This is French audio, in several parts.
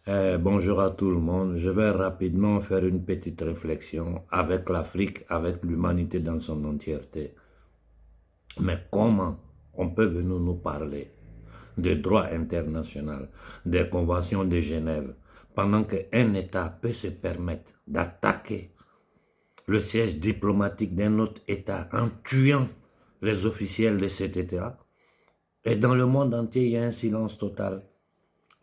Bonjour à tout le monde. Je vais rapidement faire une petite réflexion avec l'Afrique, avec l'humanité dans son entièreté. Mais comment on peut venir nous parler de droit international, des conventions de Genève, pendant qu'un État peut se permettre d'attaquer le siège diplomatique d'un autre État en tuant les officiels de cet État? Et dans le monde entier, il y a un silence total.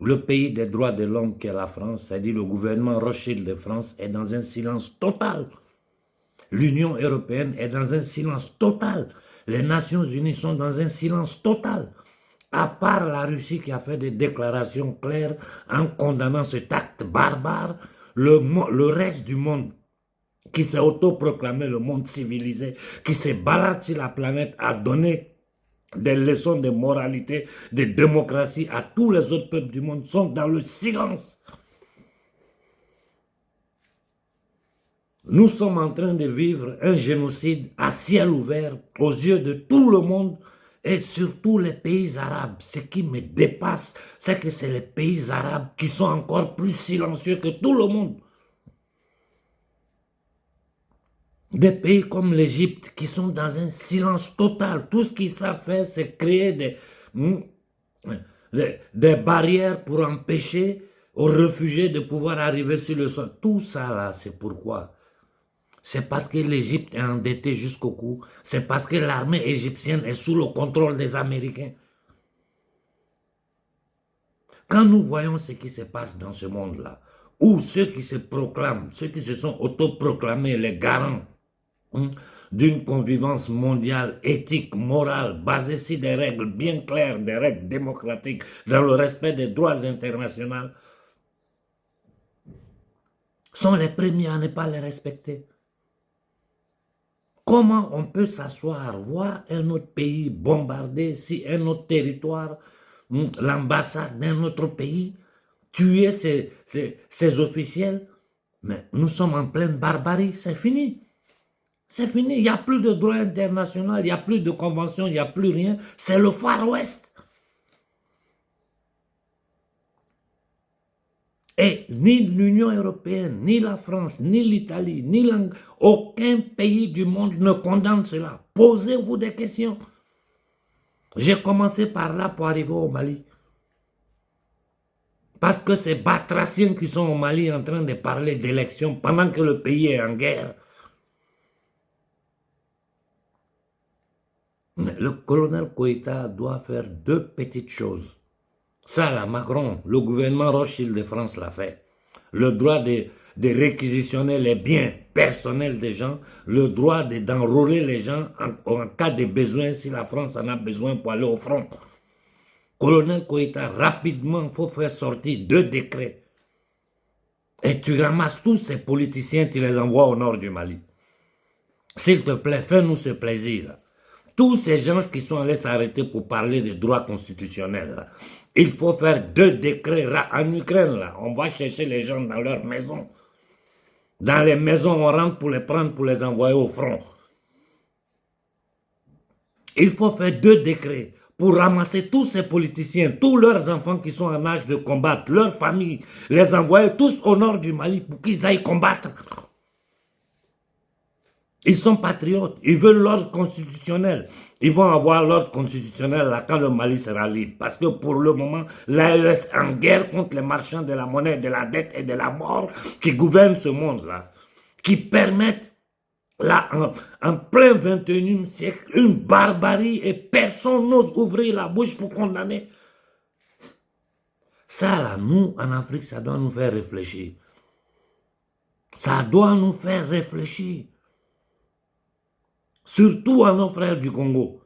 Le pays des droits de l'homme qui est la France, c'est-à-dire le gouvernement Rothschild de France, est dans un silence total. L'Union européenne est dans un silence total. Les Nations unies sont dans un silence total. À part la Russie qui a fait des déclarations claires en condamnant cet acte barbare, le reste du monde qui s'est autoproclamé le monde civilisé, qui s'est baladé sur la planète, a donné des leçons de moralité, de démocratie à tous les autres peuples du monde, sont dans le silence. Nous sommes en train de vivre un génocide à ciel ouvert aux yeux de tout le monde et surtout les pays arabes. Ce qui me dépasse, c'est que c'est les pays arabes qui sont encore plus silencieux que tout le monde. Des pays comme l'Égypte qui sont dans un silence total. Tout ce qu'ils savent faire, c'est créer des barrières pour empêcher aux réfugiés de pouvoir arriver sur le sol. Tout ça là, c'est pourquoi? C'est parce que l'Égypte est endettée jusqu'au cou. C'est parce que l'armée égyptienne est sous le contrôle des Américains. Quand nous voyons ce qui se passe dans ce monde-là, où ceux qui se proclament, ceux qui se sont autoproclamés les garants d'une convivence mondiale, éthique, morale, basée sur des règles bien claires, des règles démocratiques, dans le respect des droits internationaux, sont les premiers à ne pas les respecter. Comment on peut s'asseoir, voir un autre pays bombardé, si un autre territoire, l'ambassade d'un autre pays, tuer ses officiels? Mais nous sommes en pleine barbarie, c'est fini. C'est fini, il n'y a plus de droit international, il n'y a plus de convention, il n'y a plus rien. C'est le Far West. Et ni l'Union européenne, ni la France, ni l'Italie, ni aucun pays du monde ne condamne cela. Posez-vous des questions. J'ai commencé par là pour arriver au Mali. Parce que c'est batraciens qui sont au Mali en train de parler d'élections pendant que le pays est en guerre. Le colonel Koïta doit faire deux petites choses. Ça, là, Macron, le gouvernement Rothschild de France l'a fait. Le droit de réquisitionner les biens personnels des gens, le droit d'enrôler les gens en cas de besoin, si la France en a besoin pour aller au front. Colonel Koïta, rapidement, il faut faire sortir deux décrets. Et tu ramasses tous ces politiciens, tu les envoies au nord du Mali. S'il te plaît, fais-nous ce plaisir. Tous ces gens qui sont allés s'arrêter pour parler des droits constitutionnels, là, il faut faire deux décrets en Ukraine. Là. On va chercher les gens dans leurs maisons. Dans les maisons, on rentre pour les prendre, pour les envoyer au front. Il faut faire deux décrets pour ramasser tous ces politiciens, tous leurs enfants qui sont en âge de combattre, leurs familles, les envoyer tous au nord du Mali pour qu'ils aillent combattre. Ils sont patriotes, ils veulent l'ordre constitutionnel. Ils vont avoir l'ordre constitutionnel là quand le Mali sera libre. Parce que pour le moment, l'AES est en guerre contre les marchands de la monnaie, de la dette et de la mort qui gouvernent ce monde-là. Qui permettent, là, en plein 21e siècle, une barbarie et personne n'ose ouvrir la bouche pour condamner. Ça là, nous, en Afrique, ça doit nous faire réfléchir. Ça doit nous faire réfléchir. Surtout à nos frères du Congo.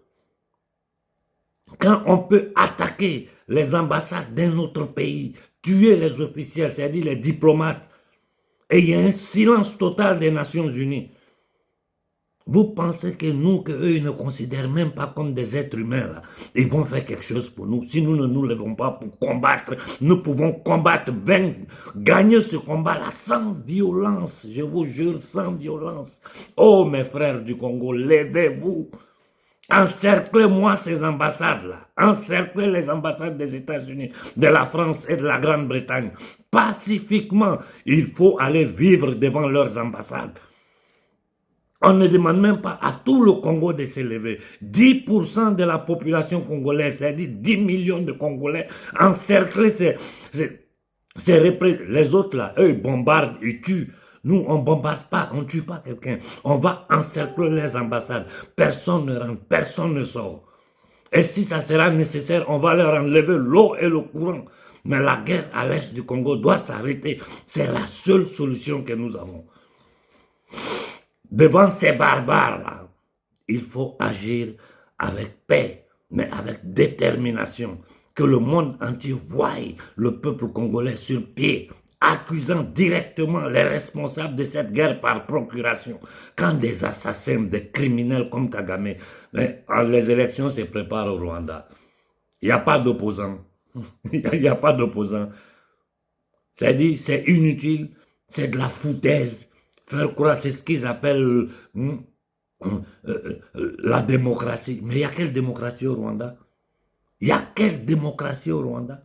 Quand on peut attaquer les ambassades d'un autre pays, tuer les officiels, c'est-à-dire les diplomates, et il y a un silence total des Nations Unies. Vous pensez que nous, qu'eux, ils ne considèrent même pas comme des êtres humains, là. Ils vont faire quelque chose pour nous. Si nous ne nous levons pas pour combattre, nous pouvons combattre, gagner ce combat-là sans violence. Je vous jure, sans violence. Oh, mes frères du Congo, levez-vous. Encerclez-moi ces ambassades-là. Encerclez les ambassades des États-Unis, de la France et de la Grande-Bretagne. Pacifiquement, il faut aller vivre devant leurs ambassades. On ne demande même pas à tout le Congo de s'élever. 10% de la population congolaise, c'est-à-dire 10 millions de Congolais, encerclés, les autres là, eux, ils bombardent, ils tuent. Nous, on ne bombarde pas, on ne tue pas quelqu'un. On va encercler les ambassades. Personne ne rentre, personne ne sort. Et si ça sera nécessaire, on va leur enlever l'eau et le courant. Mais la guerre à l'est du Congo doit s'arrêter. C'est la seule solution que nous avons. Devant ces barbares-là, il faut agir avec paix, mais avec détermination. Que le monde entier voie le peuple congolais sur pied, accusant directement les responsables de cette guerre par procuration. Quand des assassins, des criminels comme Kagame, les élections se préparent au Rwanda, il n'y a pas d'opposants. Il n'y a pas d'opposants. C'est-à-dire, c'est inutile, c'est de la foutaise. Faire croire, c'est ce qu'ils appellent la démocratie. Mais il y a quelle démocratie au Rwanda? Il y a quelle démocratie au Rwanda?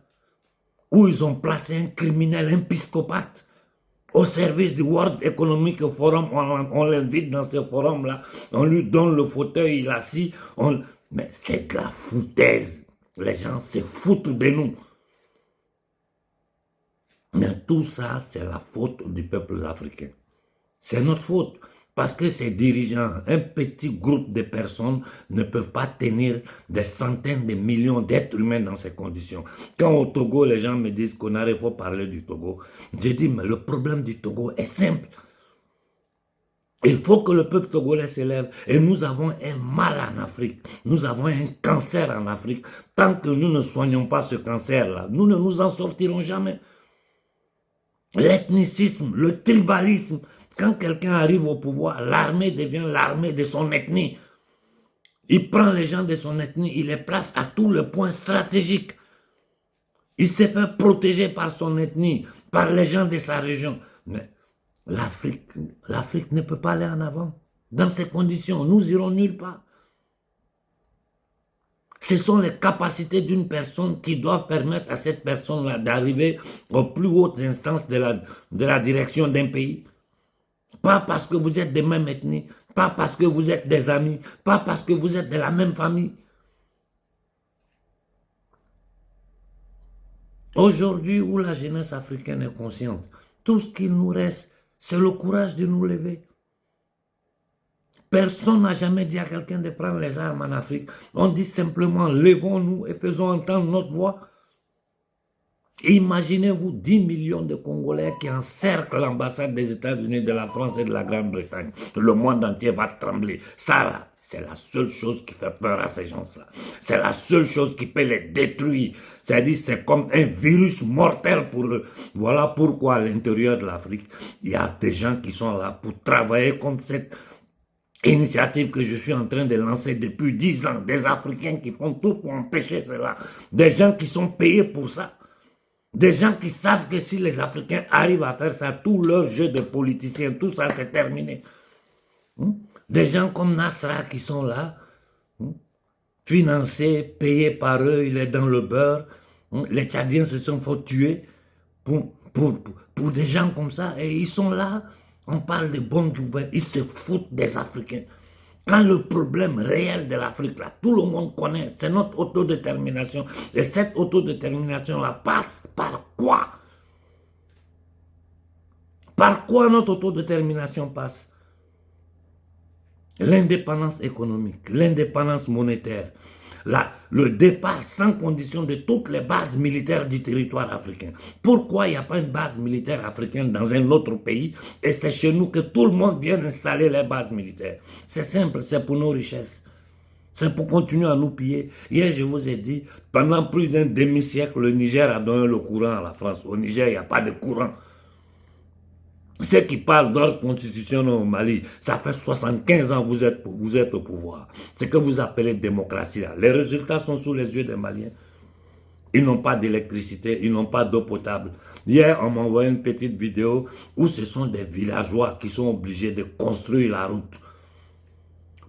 Où ils ont placé un criminel, un psychopathe, au service du World Economic Forum. On l'invite dans ce forum-là, on lui donne le fauteuil, il est assis. Mais c'est de la foutaise. Les gens se foutent de nous. Mais tout ça, c'est la faute du peuple africain. C'est notre faute. Parce que ces dirigeants, un petit groupe de personnes ne peuvent pas tenir des centaines de millions d'êtres humains dans ces conditions. Quand au Togo, les gens me disent qu'on il faut parler du Togo, j'ai dit, mais le problème du Togo est simple. Il faut que le peuple togolais s'élève. Et nous avons un mal en Afrique. Nous avons un cancer en Afrique. Tant que nous ne soignons pas ce cancer-là, nous ne nous en sortirons jamais. L'ethnicisme, le tribalisme. Quand quelqu'un arrive au pouvoir, l'armée devient l'armée de son ethnie. Il prend les gens de son ethnie, il les place à tous les points stratégiques. Il s'est fait protéger par son ethnie, par les gens de sa région. Mais l'Afrique ne peut pas aller en avant. Dans ces conditions, nous irons nulle part. Ce sont les capacités d'une personne qui doivent permettre à cette personne-là d'arriver aux plus hautes instances de la direction d'un pays. Pas parce que vous êtes de même ethnie, pas parce que vous êtes des amis, pas parce que vous êtes de la même famille. Aujourd'hui, où la jeunesse africaine est consciente, tout ce qu'il nous reste, c'est le courage de nous lever. Personne n'a jamais dit à quelqu'un de prendre les armes en Afrique. On dit simplement, levons-nous et faisons entendre notre voix. Imaginez-vous 10 millions de Congolais qui encerclent l'ambassade des États-Unis, de la France et de la Grande-Bretagne. Le monde entier va trembler. Ça, c'est la seule chose qui fait peur à ces gens-là. C'est la seule chose qui peut les détruire. C'est-à-dire, c'est comme un virus mortel pour eux. Voilà pourquoi à l'intérieur de l'Afrique, il y a des gens qui sont là pour travailler contre cette initiative que je suis en train de lancer depuis 10 ans. Des Africains qui font tout pour empêcher cela. Des gens qui sont payés pour ça. Des gens qui savent que si les Africains arrivent à faire ça, tout leur jeu de politiciens, tout ça, c'est terminé. Des gens comme Nasra qui sont là, financés, payés par eux, il est dans le beurre. Les Tchadiens se sont fait tuer pour des gens comme ça. Et ils sont là, on parle de bons gouvernements, ils se foutent des Africains. Quand le problème réel de l'Afrique, là, tout le monde connaît, c'est notre autodétermination. Et cette autodétermination-là passe par quoi? Par quoi notre autodétermination passe? L'indépendance économique, l'indépendance monétaire, le départ sans condition de toutes les bases militaires du territoire africain. Pourquoi il n'y a pas une base militaire africaine dans un autre pays et c'est chez nous que tout le monde vient installer les bases militaires? C'est simple, c'est pour nos richesses. C'est pour continuer à nous piller. Hier, je vous ai dit, pendant plus d'un demi-siècle, le Niger a donné le courant à la France. Au Niger, il n'y a pas de courant. Ceux qui parlent d'ordre constitutionnel au Mali, ça fait 75 ans que vous êtes au pouvoir. Ce que vous appelez démocratie, là. Les résultats sont sous les yeux des Maliens. Ils n'ont pas d'électricité, ils n'ont pas d'eau potable. Hier, on m'a envoyé une petite vidéo où ce sont des villageois qui sont obligés de construire la route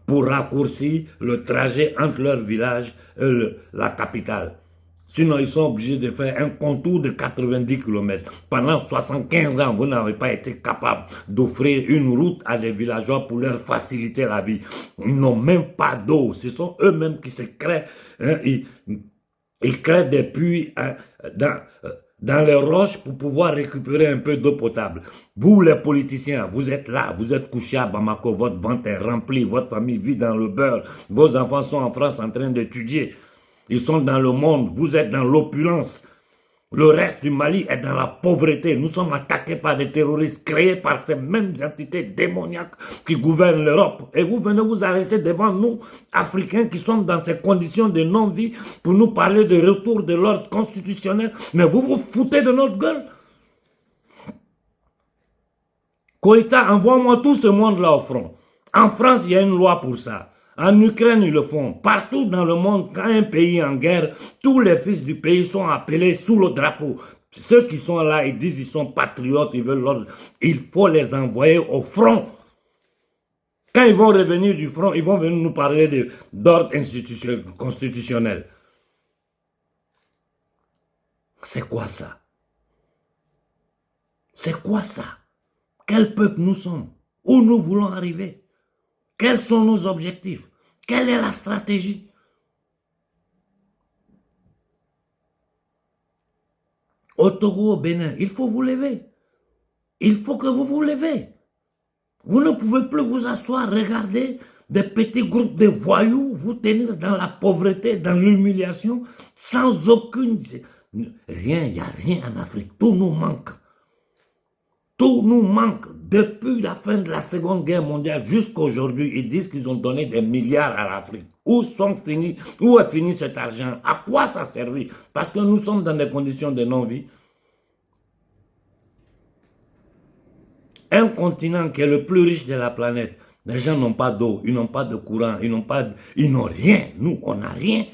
pour raccourcir le trajet entre leur village et la capitale. Sinon, ils sont obligés de faire un contour de 90 km. Pendant 75 ans, vous n'avez pas été capable d'offrir une route à des villageois pour leur faciliter la vie. Ils n'ont même pas d'eau. Ce sont eux-mêmes qui se créent. Hein, ils créent des puits dans les roches pour pouvoir récupérer un peu d'eau potable. Vous, les politiciens, vous êtes là, vous êtes couchés à Bamako, votre ventre est rempli, votre famille vit dans le beurre, vos enfants sont en France en train d'étudier. Ils sont dans le monde, vous êtes dans l'opulence. Le reste du Mali est dans la pauvreté. Nous sommes attaqués par des terroristes créés par ces mêmes entités démoniaques qui gouvernent l'Europe. Et vous venez vous arrêter devant nous, Africains, qui sommes dans ces conditions de non-vie, pour nous parler de retour de l'ordre constitutionnel. Mais vous vous foutez de notre gueule. Koïta, envoie-moi tout ce monde-là au front. En France, il y a une loi pour ça. En Ukraine, ils le font. Partout dans le monde, quand un pays est en guerre, tous les fils du pays sont appelés sous le drapeau. Ceux qui sont là, ils disent qu'ils sont patriotes, ils veulent l'ordre. Il faut les envoyer au front. Quand ils vont revenir du front, ils vont venir nous parler d'ordre constitutionnel. C'est quoi ça? C'est quoi ça? Quel peuple nous sommes? Où nous voulons arriver? Quels sont nos objectifs? Quelle est la stratégie? Au Togo, au Bénin, il faut vous lever. Il faut que vous vous levez. Vous ne pouvez plus vous asseoir, regarder des petits groupes de voyous vous tenir dans la pauvreté, dans l'humiliation, sans aucune... Rien, il n'y a rien en Afrique. Tout nous manque. Tout nous manque. Depuis la fin de la Seconde Guerre mondiale jusqu'à aujourd'hui, ils disent qu'ils ont donné des milliards à l'Afrique. Où est fini cet argent? À quoi ça servit? Parce que nous sommes dans des conditions de non-vie. Un continent qui est le plus riche de la planète, les gens n'ont pas d'eau, ils n'ont pas de courant, ils n'ont rien. Nous, on n'a rien.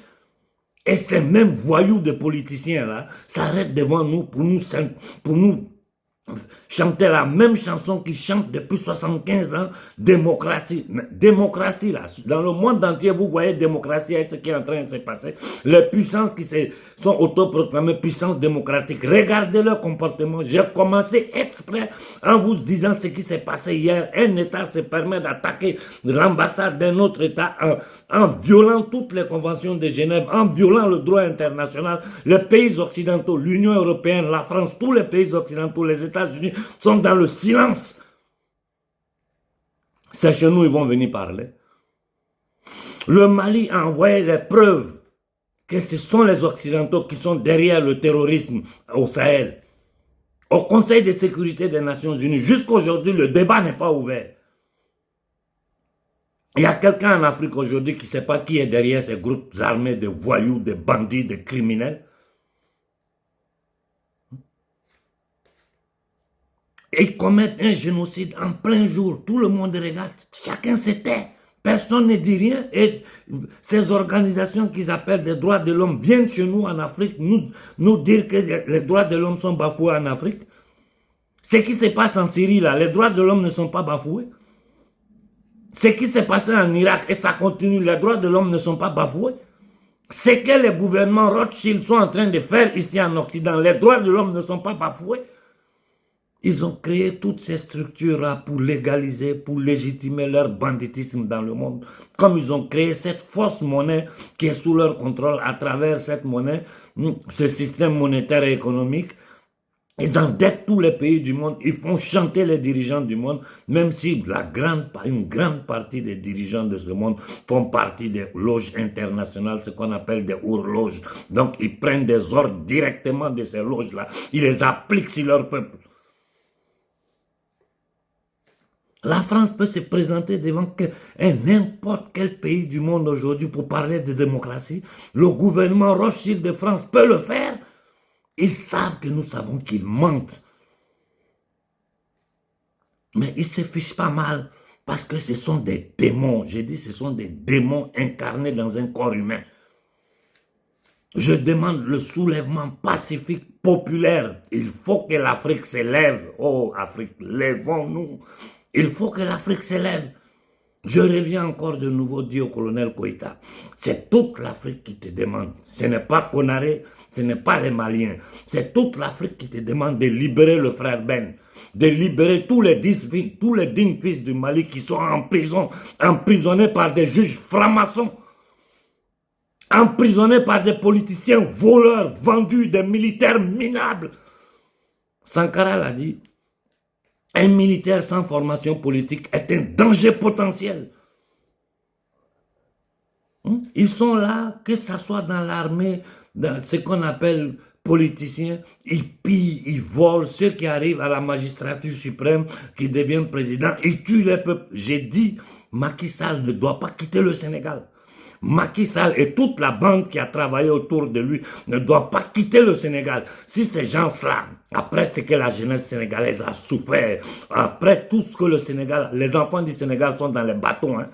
Et ces mêmes voyous de politiciens là s'arrêtent devant nous pour nous chanter la même chanson qu'ils chantent depuis 75 ans, démocratie. Mais démocratie, là, dans le monde entier, vous voyez démocratie et ce qui est en train de se passer. Les puissances qui sont autoproclamées puissances démocratiques, regardez leur comportement. J'ai commencé exprès en vous disant ce qui s'est passé hier. Un État se permet d'attaquer l'ambassade d'un autre État en violant toutes les conventions de Genève, en violant le droit international. Les pays occidentaux, l'Union européenne, la France, tous les pays occidentaux, les États-Unis sont dans le silence. C'est chez nous ils vont venir parler. Le Mali a envoyé les preuves que ce sont les Occidentaux qui sont derrière le terrorisme au Sahel. Au Conseil de sécurité des Nations Unies, jusqu'à aujourd'hui, le débat n'est pas ouvert. Il y a quelqu'un en Afrique aujourd'hui qui ne sait pas qui est derrière ces groupes armés de voyous, de bandits, de criminels. Ils commettent un génocide en plein jour. Tout le monde regarde. Chacun se tait. Personne ne dit rien. Et ces organisations qu'ils appellent des droits de l'homme viennent chez nous en Afrique nous dire que les droits de l'homme sont bafoués en Afrique. Ce qui se passe en Syrie, là, les droits de l'homme ne sont pas bafoués. Ce qui s'est passé en Irak, et ça continue, les droits de l'homme ne sont pas bafoués. Ce que les gouvernements Rothschild sont en train de faire ici en Occident, les droits de l'homme ne sont pas bafoués. Ils ont créé toutes ces structures-là pour légaliser, pour légitimer leur banditisme dans le monde. Comme ils ont créé cette fausse monnaie qui est sous leur contrôle à travers cette monnaie, ce système monétaire et économique, ils endettent tous les pays du monde, ils font chanter les dirigeants du monde, même si une grande partie des dirigeants de ce monde font partie des loges internationales, ce qu'on appelle des horloges. Donc ils prennent des ordres directement de ces loges-là, ils les appliquent sur leur peuple. La France peut se présenter devant n'importe quel pays du monde aujourd'hui pour parler de démocratie. Le gouvernement Rothschild de France peut le faire. Ils savent que nous savons qu'ils mentent. Mais ils se fichent pas mal parce que ce sont des démons. J'ai dit ce sont des démons incarnés dans un corps humain. Je demande le soulèvement pacifique populaire. Il faut que l'Afrique s'élève. Oh Afrique, lèvons-nous. Il faut que l'Afrique s'élève. Je reviens encore de nouveau dire au colonel Koïta, c'est toute l'Afrique qui te demande. Ce n'est pas Konaré, ce n'est pas les Maliens. C'est toute l'Afrique qui te demande de libérer le frère Ben, de libérer tous les dignes fils du Mali qui sont en prison, emprisonnés par des juges francs-maçons, emprisonnés par des politiciens voleurs, vendus, des militaires minables. Sankara l'a dit. Un militaire sans formation politique est un danger potentiel. Ils sont là, que ce soit dans l'armée, dans ce qu'on appelle politiciens, ils pillent, ils volent. Ceux qui arrivent à la magistrature suprême, qui deviennent présidents, ils tuent les peuples. J'ai dit, Macky Sall ne doit pas quitter le Sénégal. Macky Sall et toute la bande qui a travaillé autour de lui ne doivent pas quitter le Sénégal. Si ces gens-là, après ce que la jeunesse sénégalaise a souffert, après tout ce que le Sénégal, les enfants du Sénégal sont dans les bateaux, hein.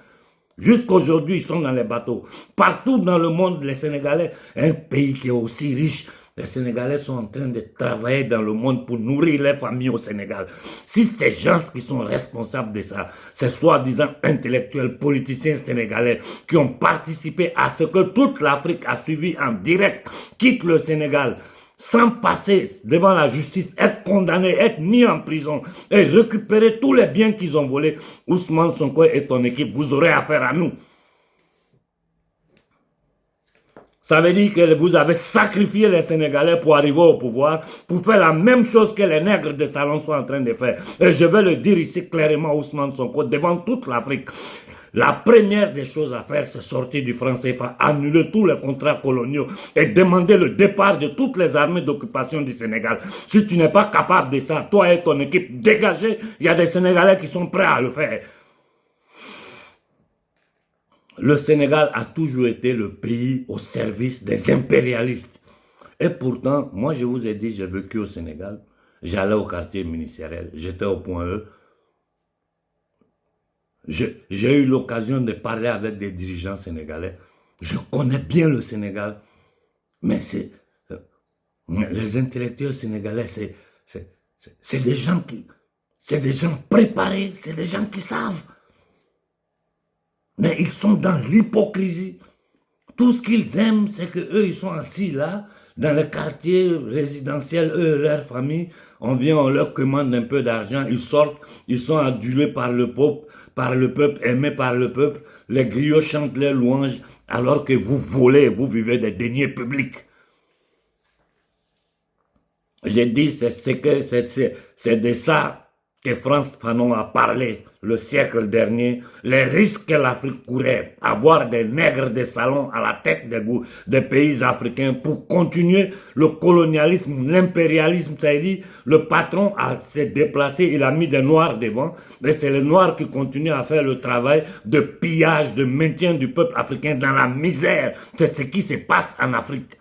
Jusqu'aujourd'hui, ils sont dans les bateaux. Partout dans le monde, les Sénégalais, un pays qui est aussi riche, les Sénégalais sont en train de travailler dans le monde pour nourrir les familles au Sénégal. Si ces gens qui sont responsables de ça, ces soi-disant intellectuels, politiciens sénégalais qui ont participé à ce que toute l'Afrique a suivi en direct, quittent le Sénégal, sans passer devant la justice, être condamnés, être mis en prison et récupérer tous les biens qu'ils ont volés, Ousmane Sonko et ton équipe, vous aurez affaire à nous. Ça veut dire que vous avez sacrifié les Sénégalais pour arriver au pouvoir, pour faire la même chose que les nègres de salon sont en train de faire. Et je vais le dire ici clairement à Ousmane Sonko, devant toute l'Afrique. La première des choses à faire, c'est sortir du franc CFA, annuler tous les contrats coloniaux et demander le départ de toutes les armées d'occupation du Sénégal. Si tu n'es pas capable de ça, toi et ton équipe, dégagez. Il y a des Sénégalais qui sont prêts à le faire. Le Sénégal a toujours été le pays au service des impérialistes. Et pourtant, moi je vous ai dit, j'ai vécu au Sénégal, j'allais au quartier ministériel, j'étais au point E. J'ai eu l'occasion de parler avec des dirigeants sénégalais. Je connais bien le Sénégal, mais les intellectuels sénégalais, c'est des gens préparés, c'est des gens qui savent. Mais ils sont dans l'hypocrisie. Tout ce qu'ils aiment, c'est qu'eux, ils sont assis là, dans le quartier résidentiel, eux, leur famille. On vient, on leur commande un peu d'argent, ils sortent, ils sont adulés par le peuple, aimés par le peuple. Les griots chantent les louanges, alors que vous volez, vous vivez des deniers publics. J'ai dit, c'est de ça que France Fanon a parlé le siècle dernier, les risques que l'Afrique courait, avoir des nègres de salon à la tête des pays africains pour continuer le colonialisme, l'impérialisme, c'est-à-dire le patron s'est déplacé, il a mis des noirs devant, mais c'est les noirs qui continuent à faire le travail de pillage, de maintien du peuple africain dans la misère. C'est ce qui se passe en Afrique.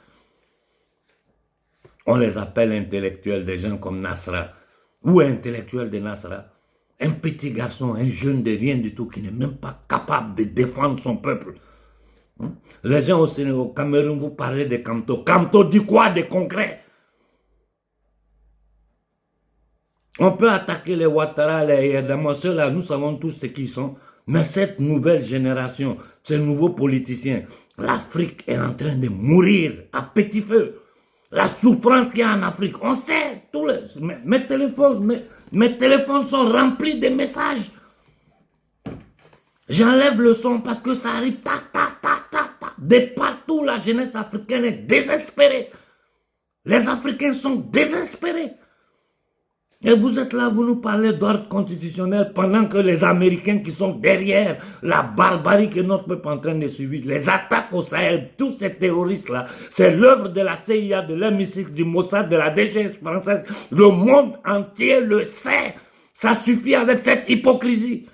On les appelle intellectuels, des gens comme Nasra. Ou intellectuel de Nasra, un petit garçon, un jeune de rien du tout, qui n'est même pas capable de défendre son peuple. Les gens au Sénégal, au Cameroun, vous parlez de Kamto. Kamto dit quoi de concret? On peut attaquer les Ouattara, les Yerdama, ceux-là, nous savons tous ce qu'ils sont. Mais cette nouvelle génération, ces nouveaux politiciens, l'Afrique est en train de mourir à petit feu. La souffrance qu'il y a en Afrique, on sait, mes téléphones sont remplis de messages. J'enlève le son parce que ça arrive, de partout, la jeunesse africaine est désespérée. Les Africains sont désespérés. Et vous êtes là, vous nous parlez d'ordre constitutionnel pendant que les Américains qui sont derrière la barbarie que notre peuple est en train de subir, les attaques au Sahel, tous ces terroristes-là, c'est l'œuvre de la CIA, de l'MI6, du Mossad, de la DGS française. Le monde entier le sait. Ça suffit avec cette hypocrisie.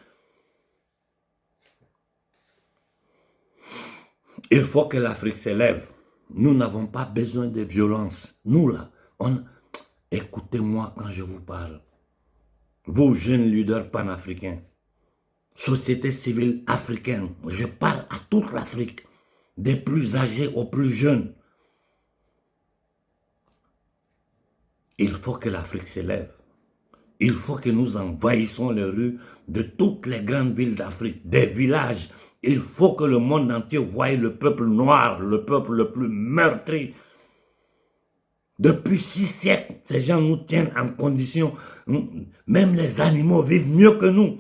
Il faut que l'Afrique s'élève. Nous n'avons pas besoin de violence. Nous là, écoutez-moi quand je vous parle. Vous, jeunes leaders panafricains, société civile africaine, je parle à toute l'Afrique, des plus âgés aux plus jeunes. Il faut que l'Afrique s'élève. Il faut que nous envahissions les rues de toutes les grandes villes d'Afrique, des villages. Il faut que le monde entier voie le peuple noir, le peuple le plus meurtri. Depuis 6 siècles, ces gens nous tiennent en condition. Même les animaux vivent mieux que nous.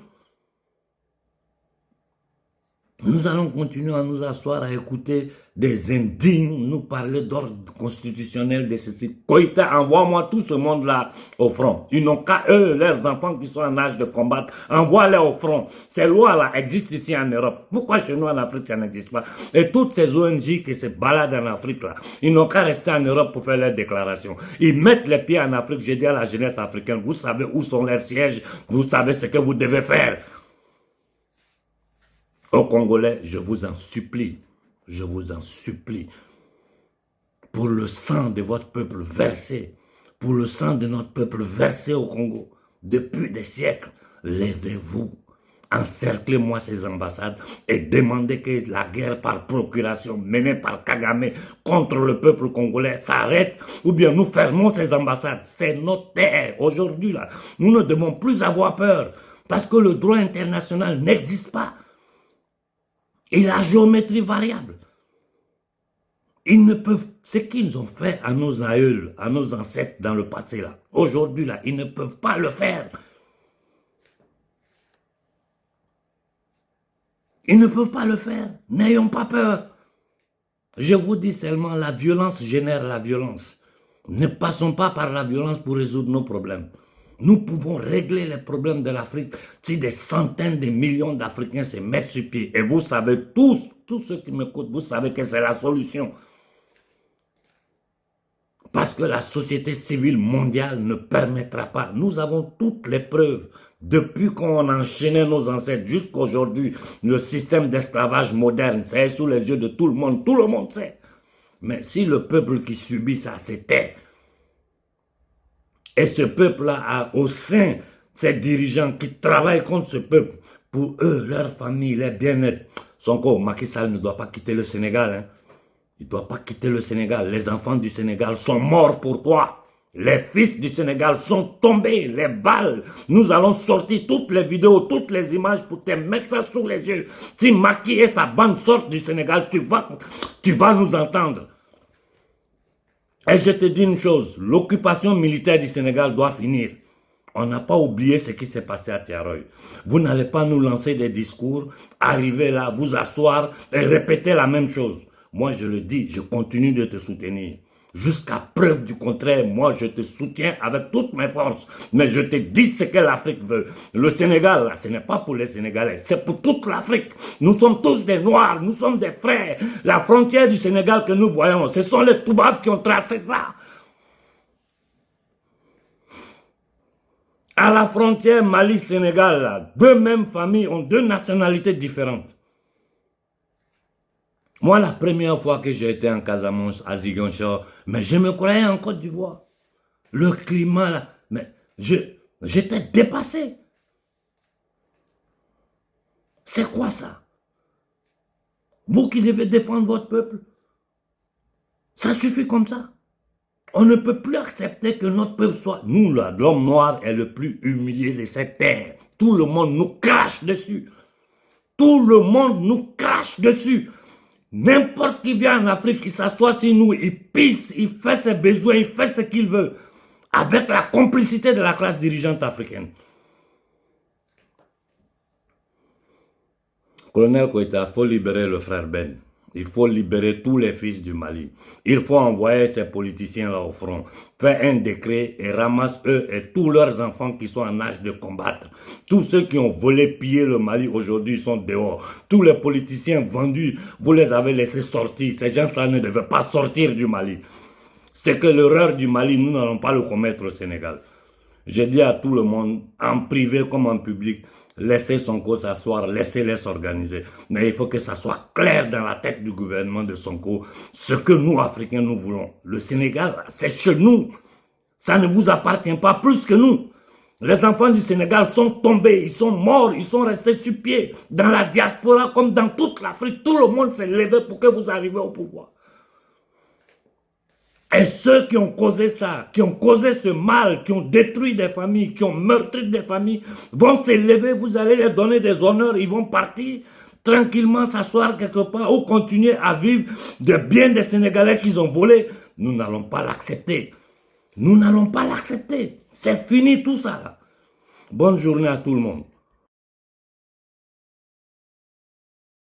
Nous allons continuer à nous asseoir, à écouter des indignes nous parler d'ordre constitutionnel de ceci. Koïta, envoie-moi tout ce monde-là au front. Ils n'ont qu'à eux, leurs enfants qui sont en âge de combattre, envoie-les au front. Ces lois-là existent ici en Europe. Pourquoi chez nous en Afrique ça n'existe pas? Et toutes ces ONG qui se baladent en Afrique là, ils n'ont qu'à rester en Europe pour faire leurs déclarations. Ils mettent les pieds en Afrique. J'ai dit à la jeunesse africaine, vous savez où sont leurs sièges, vous savez ce que vous devez faire. Aux Congolais, je vous en supplie, pour le sang de votre peuple versé, pour le sang de notre peuple versé au Congo, depuis des siècles, levez-vous, encerclez-moi ces ambassades et demandez que la guerre par procuration menée par Kagame contre le peuple congolais s'arrête, ou bien nous fermons ces ambassades. C'est notre terre. Aujourd'hui, là, nous ne devons plus avoir peur, parce que le droit international n'existe pas. Et la géométrie variable. Ils ne peuvent, ce qu'ils ont fait à nos aïeuls, à nos ancêtres dans le passé là, aujourd'hui là, ils ne peuvent pas le faire. Ils ne peuvent pas le faire. N'ayons pas peur. Je vous dis seulement, la violence génère la violence. Ne passons pas par la violence pour résoudre nos problèmes. Nous pouvons régler les problèmes de l'Afrique si des centaines de millions d'Africains se mettent sur pied. Et vous savez tous ceux qui m'écoutent, vous savez que c'est la solution. Parce que la société civile mondiale ne permettra pas. Nous avons toutes les preuves. Depuis qu'on enchaînait nos ancêtres jusqu'à aujourd'hui, le système d'esclavage moderne, c'est sous les yeux de tout le monde sait. Mais si le peuple qui subit ça, c'était... Et ce peuple-là a au sein ces dirigeants qui travaillent contre ce peuple, pour eux, leur famille, leur bien-être. Sonko, Macky Sall ne doit pas quitter le Sénégal. Hein. Il ne doit pas quitter le Sénégal. Les enfants du Sénégal sont morts pour toi. Les fils du Sénégal sont tombés, les balles. Nous allons sortir toutes les vidéos, toutes les images pour te mettre ça sous les yeux. Si Macky et sa bande sortent du Sénégal, tu vas nous entendre. Et je te dis une chose, l'occupation militaire du Sénégal doit finir. On n'a pas oublié ce qui s'est passé à Tiaroy. Vous n'allez pas nous lancer des discours, arriver là, vous asseoir et répéter la même chose. Moi, je le dis, je continue de te soutenir. Jusqu'à preuve du contraire, moi, je te soutiens avec toutes mes forces. Mais je te dis ce que l'Afrique veut. Le Sénégal, là, ce n'est pas pour les Sénégalais, c'est pour toute l'Afrique. Nous sommes tous des Noirs, nous sommes des frères. La frontière du Sénégal que nous voyons, ce sont les Toubabs qui ont tracé ça. À la frontière Mali-Sénégal, là, deux mêmes familles ont deux nationalités différentes. Moi, la première fois que j'ai été en Casamance, à Ziguinchor, mais je me croyais en Côte d'Ivoire. Le climat, là, mais j'étais dépassé. C'est quoi ça? Vous qui devez défendre votre peuple, ça suffit comme ça. On ne peut plus accepter que notre peuple soit... Nous, là, l'homme noir est le plus humilié de cette terre. Tout le monde nous crache dessus. Tout le monde nous crache dessus. N'importe qui vient en Afrique, il s'assoit sur nous, il pisse, il fait ses besoins, il fait ce qu'il veut. Avec la complicité de la classe dirigeante africaine. Colonel Koïta, il faut libérer le frère Ben. Il faut libérer tous les fils du Mali. Il faut envoyer ces politiciens-là au front. Faire un décret et ramasse eux et tous leurs enfants qui sont en âge de combattre. Tous ceux qui ont volé, pillé le Mali aujourd'hui sont dehors. Tous les politiciens vendus, vous les avez laissés sortir. Ces gens-là ne devaient pas sortir du Mali. C'est que l'erreur du Mali, nous n'allons pas le commettre au Sénégal. Je dis à tout le monde, en privé comme en public, laissez Sonko s'asseoir, laissez-les s'organiser. Mais il faut que ça soit clair dans la tête du gouvernement de Sonko, ce que nous, Africains, nous voulons. Le Sénégal, c'est chez nous. Ça ne vous appartient pas plus que nous. Les enfants du Sénégal sont tombés, ils sont morts, ils sont restés sur pied. Dans la diaspora, comme dans toute l'Afrique, tout le monde s'est levé pour que vous arriviez au pouvoir. Et ceux qui ont causé ça, qui ont causé ce mal, qui ont détruit des familles, qui ont meurtri des familles, vont s'élever, vous allez leur donner des honneurs, ils vont partir tranquillement s'asseoir quelque part ou continuer à vivre de biens des Sénégalais qu'ils ont volés. Nous n'allons pas l'accepter. Nous n'allons pas l'accepter. C'est fini tout ça. Bonne journée à tout le monde.